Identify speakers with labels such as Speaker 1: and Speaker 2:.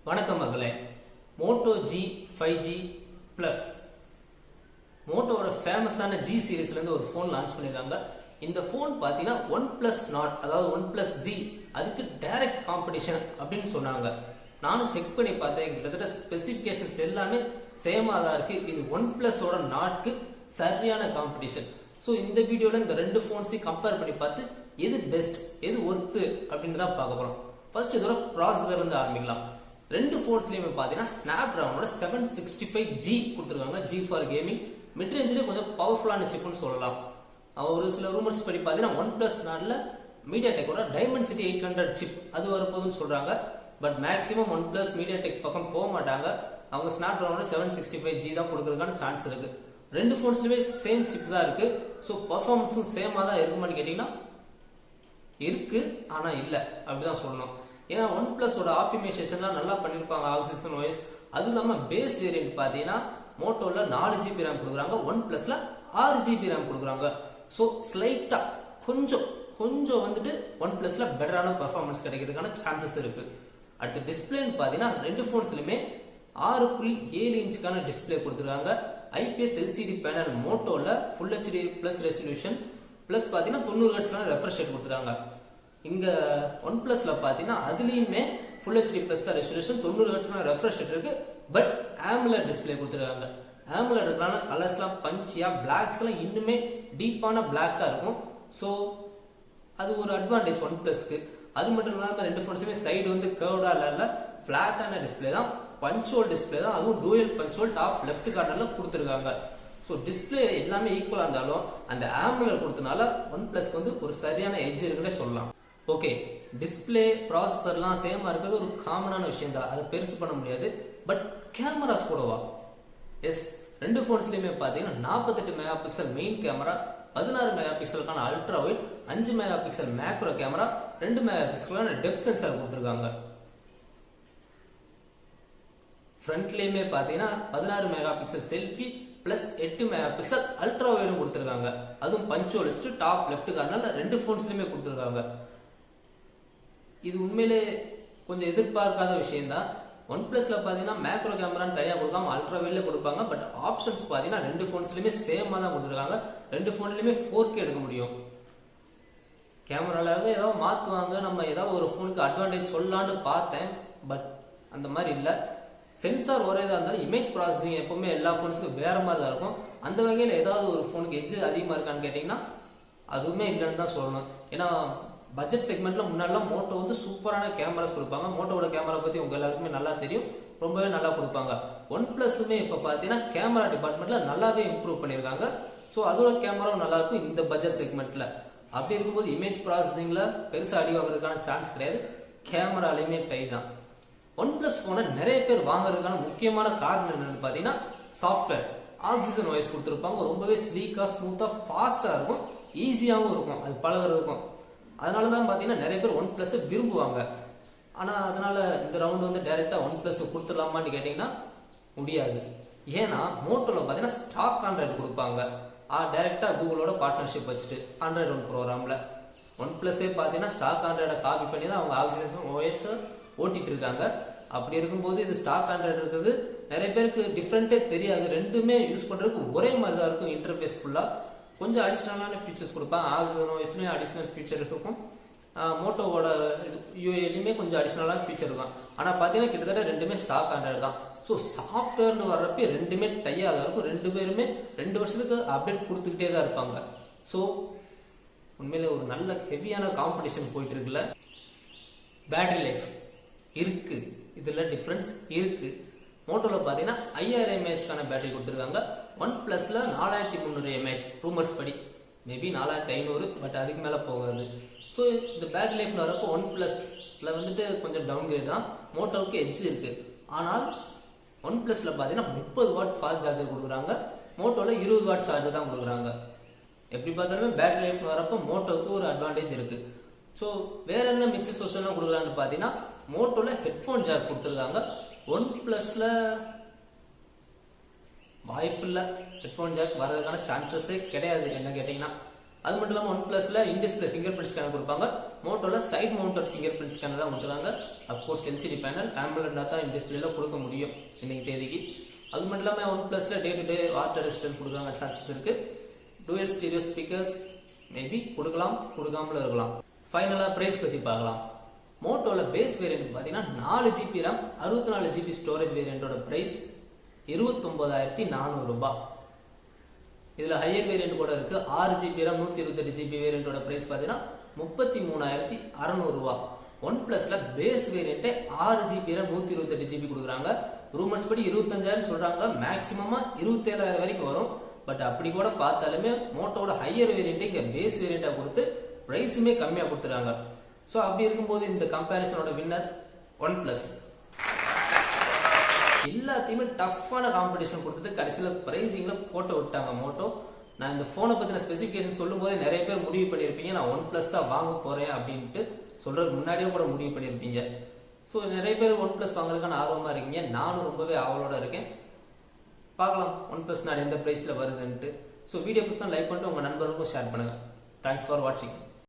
Speaker 1: வணக்கம் மகளே. Moto G 5G plus மோட்டோவோட ஃபேமஸான ஜி சீரீஸ்ல இருந்து ஒரு ஃபோன் லான்ச் பண்ணிருக்காங்க. இந்த ஃபோன் பாத்தீங்கன்னா ஒன் பிளஸ் நாட், அதாவது ஒன் பிளஸ் ஜி, அதுக்கு டைரக்ட் காம்படிஷன் அப்படின்னு சொன்னாங்க. நானும் செக் பண்ணி பார்த்தேன், கிட்டத்தட்ட ஸ்பெசிபிகேஷன்ஸ் எல்லாமே சேமா தான் இருக்கு. இது ஒன் பிளஸோட நாட்க்கு சரியான காம்படிஷன். ஸோ இந்த வீடியோல இந்த ரெண்டு போன்ஸையும் கம்பேர் பண்ணி பார்த்து எது பெஸ்ட், எது ஒர்த்து அப்படின்னு தான் பார்க்க போறோம். ஃபர்ஸ்ட் இதோட ப்ராசஸர் இருந்து ஆரம்பிக்கலாம். ரெண்டு போன்ஸ்லயுமே பாத்தீங்கன்னா ஸ்னாப் டிராகனோட 765G கொடுத்துருக்காங்க. G for gaming. மிட் ரேஞ்சிலே கொஞ்சம் பவர்ஃபுல்லான சிப்னு சொல்லலாம். ஒரு சில ரூமர்ஸ் படி பாத்தீங்கன்னா ஒன் பிளஸ் நாட்ல மீடியாடெக்கோட டைமென்சிட்டி 800 சிப் அது வரப்போகுதுன்னு சொல்றாங்க. But maximum one plus MediaTek பக்கம் போக மாட்டாங்க. அவங்க ஸ்னாப் டிராகனோட 765G தான் கொடுக்கறதுக்கான சான்ஸ் இருக்கு. ரெண்டு போன்ஸ்லயுமே சேம் சிப் தான் இருக்கு. ஸோ பர்ஃபார்மன்ஸும் சேமா தான் இருக்குமான்னு கேட்டீங்கன்னா இருக்கு, ஆனா இல்ல அப்படிதான் சொல்லணும். ஏன்னா ஒன் பிளஸோட ஆப்டிமைசேஷன்லாம் நல்லா பண்ணிருப்பாங்க ஆக்சிஜன் வாய்ஸ். அது இல்லாம பேஸ் வேரியன்ட் பாத்தீங்கன்னா மோட்டோல 4GB ரேம் கொடுக்குறாங்க, ஒன் பிளஸ்ல 6GB ரேம் கொடுக்குறாங்க. ஸோ ஸ்லைட்டா கொஞ்சம் வந்துட்டு ஒன் பிளஸ்ல பெட்டரான பெர்ஃபார்மன்ஸ் கிடைக்கிறதுக்கான சான்சஸ் இருக்கு. அடுத்து டிஸ்பிளேன்னு பாத்தீங்கன்னா ரெண்டு போன்ஸ்லயுமே 6.7 இன்ச்சுக்கான டிஸ்பிளே கொடுத்துருக்காங்க. IPS LCD பேனல் மோட்டோல full HD plus resolution plus பாத்தீங்கன்னா 90 ஹெர்ட்ஸ்க்கான ரெஃப்ரெஷ் ரேட் கொடுத்துருக்காங்க. இங்க ஒன் பிளஸ்ல பாத்தீங்கன்னா அதுலயுமே ஃபுல் HD பிளஸ் தான் ரெசல்யூஷன், 90 ஹெர்ட்ஸ்க்கான ரெஃப்ரெஷ் ரேட் இருக்கு. பட் AMOLED டிஸ்பிளே கொடுத்துருக்காங்க. AMOLED இருக்கனால கலர்ஸ்லாம் பஞ்சியா, பிளாக்ஸ் எல்லாம் இன்னுமே டீப்பான பிளாக்கா இருக்கும். ஸோ அது ஒரு அட்வான்டேஜ் ஒன் பிளஸ்க்கு. அது மட்டும் இல்லாம ரெண்டு போன்ஸுமே சைடு வந்து கர்வ்டா இல்ல, பிளாட்டான டிஸ்பிளே தான், பஞ்ச்-ஹோல் டிஸ்பிளே தான். அதுவும் டூயல் பஞ்ச்-ஹோல் டாப் லெஃப்ட் கார்னர்ல கொடுத்துருக்காங்க. ஸோ டிஸ்பிளே எல்லாமே ஈக்குவலா இருந்தாலும் அந்த AMOLED கொடுத்தனால ஒன் பிளஸ்க்கு வந்து ஒரு சரியான எட்ஜ் இருக்குன்னே சொல்லலாம். ஓகே, டிஸ்பிளே ப்ராசஸர்லாம் சேமா இருக்கிறது ஒரு காமனான விஷயம் தான், அதை பெருசு பண்ண முடியாது. பட் கேமராஸ் கூடவா? எஸ், ரெண்டு போன்ஸ்லயுமே பாத்தீங்கன்னா 48 mega pixel main camera, 16 mega பிக்சலுக்கான ultra wide, 5 mega pixel macro camera, 2 mega பிக்சலுக்கான டெப்த் சென்சார் கொடுத்துருக்காங்க. ஃப்ரண்ட்லயுமே பாத்தீங்கன்னா 16 mega pixel selfie plus 8 mega pixel ultra வைடும் கொடுத்துருக்காங்க. அதுவும் பஞ்ச்-ஹோல் வச்சுட்டு டாப் லெஃப்ட் கார்னர்ல ரெண்டு போன்ஸ்லயுமே கொடுத்துருக்காங்க. இது உண்மையிலே கொஞ்சம் எதிர்பார்க்காத விஷயம் தான். ஒன் பிளஸ்ல பாத்தீங்கன்னா மேக்ரோ கேமரான்னு தனியா கொடுக்காம அல்ட்ரா வைட்ல கொடுப்பாங்க. பட் ஆப்ஷன்ஸ் பாத்தீங்கன்னா ரெண்டு போன்ஸ்லயுமே சேமா தான் கொடுத்துருக்காங்க. ரெண்டு போன்லயுமே 4K எடுக்க முடியும். கேமரால ஏதாவது மாத்துவாங்க, நம்ம ஏதாவது ஒரு போனுக்கு அட்வான்டேஜ் சொல்லலான்னு பார்த்தேன். பட் அந்த மாதிரி இல்ல. சென்சார் ஒரே தான் இருந்தாலும் இமேஜ் ப்ராசஸிங் எப்பவுமே எல்லா போன்ஸுக்கும் வேற மாதிரி தான் இருக்கும். அந்த வகையில் ஏதாவது ஒரு போனுக்கு எட்ஜ் அதிகமா இருக்கான்னு கேட்டீங்கன்னா அதுவுமே இல்லைன்னு தான் சொல்லணும். ஏன்னா பட்ஜெட் செக்மெண்ட்ல முன்னாடிலாம் மோட்டோ வந்து சூப்பரான கேமராஸ் கொடுப்பாங்க. மோட்டோவோட கேமரா பத்தி உங்க எல்லாருக்குமே நல்லா தெரியும், ரொம்பவே நல்லா கொடுப்பாங்க. ஒன் பிளஸ்மே இப்ப பாத்தீங்கன்னா கேமரா டிபார்ட்மெண்ட்ல நல்லாவே இம்ப்ரூவ் பண்ணிருக்காங்க. ஸோ அதோட கேமராவும் நல்லா இருக்கும் இந்த பட்ஜெட் செக்மெண்ட்ல. அப்படி இருக்கும்போது இமேஜ் ப்ராசஸிங்ல பெருசா அடி வாங்குறதுக்கான சான்ஸ் கிடையாது. கேமராலையுமே டை தான். ஒன் பிளஸ் போனை நிறைய பேர் வாங்குறதுக்கான முக்கியமான காரணம் என்னன்னு பாத்தீங்கன்னா சாஃப்ட்வேர். ஆக்சிஜன் வாய்ஸ் கொடுத்துருப்பாங்க, ரொம்பவே ஸ்லீக்கா, ஸ்மூத்தா, ஃபாஸ்டா இருக்கும், ஈஸியாகவும் இருக்கும் அது பழகிறதுக்கும். அதனாலதான் பாத்தீங்கன்னா நிறைய பேர் ஒன் பிளஸ் விரும்புவாங்க. ஆனா அதனால இந்த ரவுண்ட் வந்து டைரக்டா ஒன் பிளஸ் கொடுத்துடலாமான்னு கேட்டீங்கன்னா முடியாது. ஏன்னா மோட்டோல பாத்தீங்கன்னா ஸ்டாக் ஆண்ட்ராய்டு கொடுப்பாங்க. டைரக்டா கூகுளோட பார்ட்னர்ஷிப் வச்சுட்டு ஆண்ட்ராய்டு ஒன் ப்ரோக்ராம்ல ஒன் பிளஸே பாத்தீங்கன்னா ஸ்டாக் ஆண்ட்ராய்டை காப்பி பண்ணி தான் அவங்க ஆக்சிஜன் ஓஎஸ் ஓட்டிட்டு இருக்காங்க. அப்படி இருக்கும்போது இது ஸ்டாக் ஆண்ட்ராய்டு இருக்குது, நிறைய பேருக்கு டிஃப்ரெண்டே தெரியாது. ரெண்டுமே யூஸ் பண்றதுக்கு ஒரே மாதிரி தான் இருக்கும். இன்டர்ஃபேஸ் ஃபுல்லா கொஞ்சம் அடிஷனலான ஃபீச்சர்ஸ் கொடுப்பாங்க. ஆக்சிஜன் ஓஎஸ்லயும் அடிஷனல் ஃபீச்சர்ஸ் இருக்கும். மோட்டோவோட யூஏலையுமே கொஞ்சம் அடிஷனலான ஃபீச்சர் இருக்கும். ஆனா பாத்தீங்கன்னா கிட்டத்தட்ட ரெண்டுமே ஸ்டாக் ஆண்ட்ராய்டு தான். ஸோ சாஃப்ட்வேர்னு வர்றப்ப ரெண்டுமே டையா தான் இருக்கும். ரெண்டு பேருமே 2 வருஷத்துக்கு அப்டேட் கொடுத்துக்கிட்டே தான் இருப்பாங்க. ஸோ உண்மையில ஒரு நல்ல ஹெவியான காம்படிஷன் போயிட்டு இருக்குல்ல. பேட்டரி லைஃப் இருக்கு, இதுல டிஃபரன்ஸ் இருக்கு. மோட்டோல பாத்தீங்கன்னா 5000 mAhக்கான பேட்டரி கொடுத்துருக்காங்க. ஒன் பிளஸ்ல 4300 mAh ரூமர்ஸ் படி, மேபி 4500, பட் அதுக்கு மேல போகாது. ஸோ இந்த பேட்டரி லைஃப் வரப்போ ஒன் பிளஸ்ல வந்துட்டு கொஞ்சம் டவுன் கிரேட் தான். மோட்டோவுக்கு எட்ஜ் இருக்கு. ஆனால் ஒன் பிளஸ்ல பாத்தீங்கன்னா 30 வாட் ஃபாஸ்ட் சார்ஜர் கொடுக்குறாங்க, மோட்டோல 20 வாட் சார்ஜர் தான் கொடுக்குறாங்க. எப்படி பார்த்தாலுமே பேட்டரி லைஃப் வரப்போ மோட்டோவுக்கு ஒரு அட்வான்டேஜ் இருக்கு. ஸோ வேற என்ன மிச்ச சோஷன் கொடுக்குறாங்கன்னு பாத்தீங்கன்னா மோட்டோல ஹெட்போன் ஜாக் கொடுத்துருக்காங்க. ஒன் பிளஸ்ல வாய்ப்பு இல்ல, ஹெட்போன் ஜாக் வர்றதுக்கான சான்சஸே கிடையாது என்ன கேட்டீங்கன்னா. அது மட்டும் இல்லாமல் ஒன் பிளஸ்ல இன்டிஸ்பிளே ஃபிங்கர் பிரிண்ட் ஸ்கேனர் கொடுப்பாங்க. மோட்டோல side mounted fingerprint scanner தான் கொடுத்துருக்காங்க. அஃப்கோர்ஸ் எல்சிடி பேனல் ஆம்புலண்டா தான் இன்டிஸ்பிளேல கொடுக்க முடியும் இன்னைக்கு தேதிக்கு. அது மட்டும் இல்லாமல் ஒன் பிளஸ்ல day to day water resistant கொடுக்குறாங்க சான்சஸ் இருக்கு. டூயல் ஸ்டீரியோ ஸ்பீக்கர்ஸ் மேபி கொடுக்கலாம், கொடுக்காமல இருக்கலாம். ஃபைனலா பிரைஸ் பத்தி பார்க்கலாம். மோட்டோல பேஸ் வேரியன்ட் பாத்தீங்கன்னா 4 GB RAM 64 GB ஸ்டோரேஜ் வேரியண்டோட பிரைஸ் 29,400 ரூபாய். இதுல ஹையர் வேரியன்ட் கூட இருக்கு. 6 GB RAM 128 GB வேரியண்டோட பிரைஸ் பாத்தீங்கன்னா 33,600 ரூபாய். ஒன் பிளஸ்ல base variant 6 GB RAM 128 GB கொடுக்குறாங்க. ரூமர்ஸ் படி 25,000 சொல்றாங்க, மேக்ஸிமமா 27,000 வரைக்கும் வரும். பட் அப்படி கூட பார்த்தாலுமே மோட்டோட ஹையர் வேரியன்ட் இங்க பேஸ் வேரியண்டா கொடுத்து பிரைஸுமே கம்மியா கொடுத்துறாங்க. சோ அப்படி இருக்கும்போது இந்த கம்பேரிசனோட வின்னர் ஒன் பிளஸ். எல்லாத்தையுமே டஃப்பான காம்படிஷன் கொடுத்துட்டு கடைசியில பிரைசிங்ல போட்டு விட்டாங்க மோட்டோ. நான் இந்த போனை பத்தின ஸ்பெசிபிகேஷன் சொல்லும் போது நிறைய பேர் முடிவு பண்ணிருப்பீங்க நான் ஒன் பிளஸ் தான் வாங்க போறேன் அப்படின்ட்டு சொல்றதுக்கு முன்னாடியே கூட முடிவு பண்ணிருப்பீங்க. சோ நிறைய பேர் ஒன் பிளஸ் வாங்குறதுக்கான ஆர்வமா இருக்கீங்க. நானும் ரொம்பவே ஆவலோட இருக்கேன். பார்க்கலாம் ஒன் பிளஸ் நான் எந்த பிரைஸ்ல வருதுன்ட்டு. சோ வீடியோ கொடுத்தா லைக் பண்ணிட்டு உங்க நண்பர்களுக்கும் ஷேர் பண்ணுங்க. தேங்க்ஸ் ஃபார் வாட்சிங்.